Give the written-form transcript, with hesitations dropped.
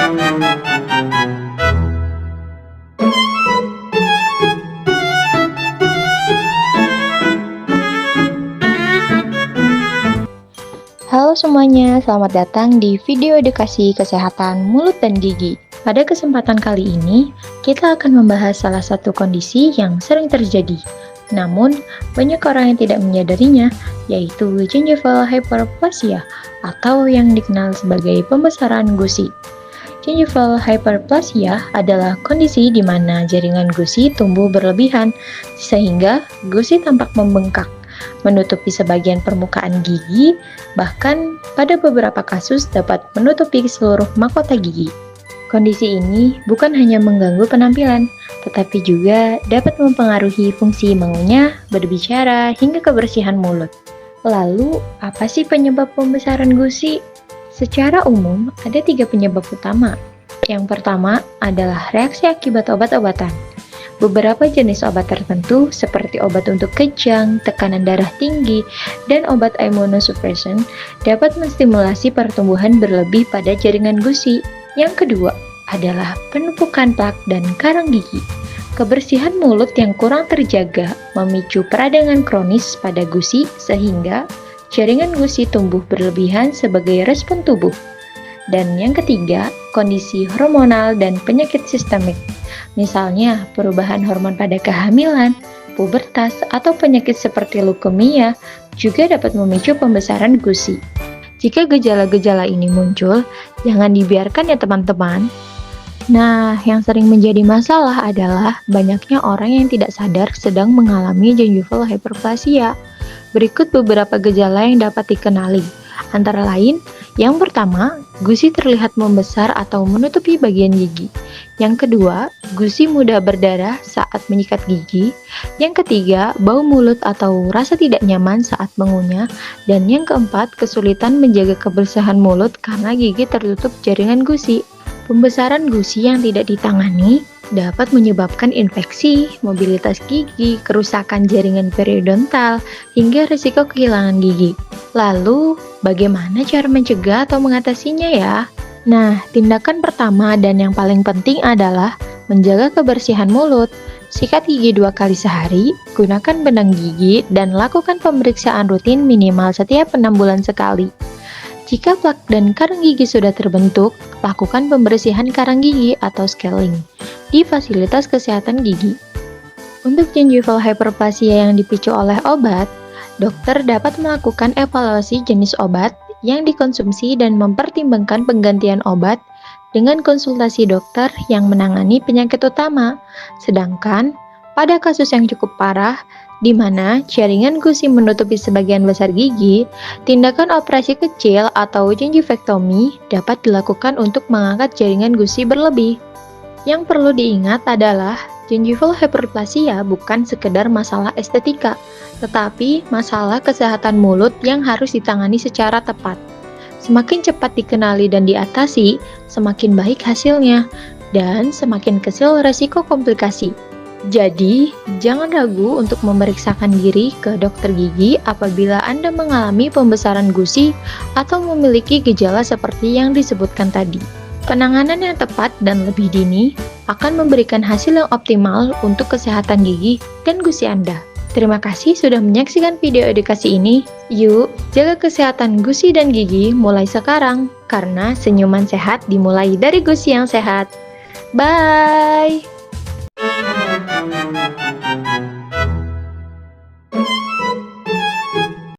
Halo semuanya, selamat datang di video edukasi kesehatan mulut dan gigi. Pada kesempatan kali ini, kita akan membahas salah satu kondisi yang sering terjadi. Namun, banyak orang yang tidak menyadarinya, yaitu gingival hyperplasia atau yang dikenal sebagai pembesaran gusi. Gingival hyperplasia adalah kondisi di mana jaringan gusi tumbuh berlebihan sehingga gusi tampak membengkak, menutupi sebagian permukaan gigi, bahkan pada beberapa kasus dapat menutupi seluruh mahkota gigi. Kondisi ini bukan hanya mengganggu penampilan, tetapi juga dapat mempengaruhi fungsi mengunyah, berbicara, hingga kebersihan mulut. Lalu, apa sih penyebab pembesaran gusi? Secara umum, ada 3 penyebab utama. Yang pertama adalah reaksi akibat obat-obatan. Beberapa jenis obat tertentu seperti obat untuk kejang, tekanan darah tinggi, dan obat immunosuppression dapat menstimulasi pertumbuhan berlebih pada jaringan gusi. Yang kedua adalah penumpukan plak dan karang gigi. Kebersihan mulut yang kurang terjaga memicu peradangan kronis pada gusi sehingga jaringan gusi tumbuh berlebihan sebagai respon tubuh. Dan yang ketiga, kondisi hormonal dan penyakit sistemik. Misalnya, perubahan hormon pada kehamilan, pubertas, atau penyakit seperti leukemia juga dapat memicu pembesaran gusi. Jika gejala-gejala ini muncul, jangan dibiarkan ya teman-teman. Nah, yang sering menjadi masalah adalah banyaknya orang yang tidak sadar sedang mengalami gingival hyperplasia. Berikut beberapa gejala yang dapat dikenali. Antara lain, yang pertama, gusi terlihat membesar atau menutupi bagian gigi. Yang kedua, gusi mudah berdarah saat menyikat gigi. Yang ketiga, bau mulut atau rasa tidak nyaman saat mengunyah. Dan yang keempat, kesulitan menjaga kebersihan mulut karena gigi tertutup jaringan gusi. Pembesaran gusi yang tidak ditangani dapat menyebabkan infeksi, mobilitas gigi, kerusakan jaringan periodontal, hingga risiko kehilangan gigi. Lalu, bagaimana cara mencegah atau mengatasinya ya? Nah, tindakan pertama dan yang paling penting adalah menjaga kebersihan mulut. Sikat gigi 2 kali sehari, gunakan benang gigi, dan lakukan pemeriksaan rutin minimal setiap 6 bulan sekali. Jika plak dan karang gigi sudah terbentuk, lakukan pembersihan karang gigi atau scaling di fasilitas kesehatan gigi. Untuk gingival hyperplasia yang dipicu oleh obat, dokter dapat melakukan evaluasi jenis obat yang dikonsumsi dan mempertimbangkan penggantian obat dengan konsultasi dokter yang menangani penyakit utama. Sedangkan, pada kasus yang cukup parah, di mana jaringan gusi menutupi sebagian besar gigi, tindakan operasi kecil atau gingivektomi dapat dilakukan untuk mengangkat jaringan gusi berlebih. Yang perlu diingat adalah gingival hyperplasia bukan sekedar masalah estetika, tetapi masalah kesehatan mulut yang harus ditangani secara tepat. Semakin cepat dikenali dan diatasi, semakin baik hasilnya, dan semakin kecil resiko komplikasi. Jadi, jangan ragu untuk memeriksakan diri ke dokter gigi apabila Anda mengalami pembesaran gusi atau memiliki gejala seperti yang disebutkan tadi. Penanganan yang tepat dan lebih dini akan memberikan hasil yang optimal untuk kesehatan gigi dan gusi Anda. Terima kasih sudah menyaksikan video edukasi ini. Yuk, jaga kesehatan gusi dan gigi mulai sekarang, karena senyuman sehat dimulai dari gusi yang sehat. Bye!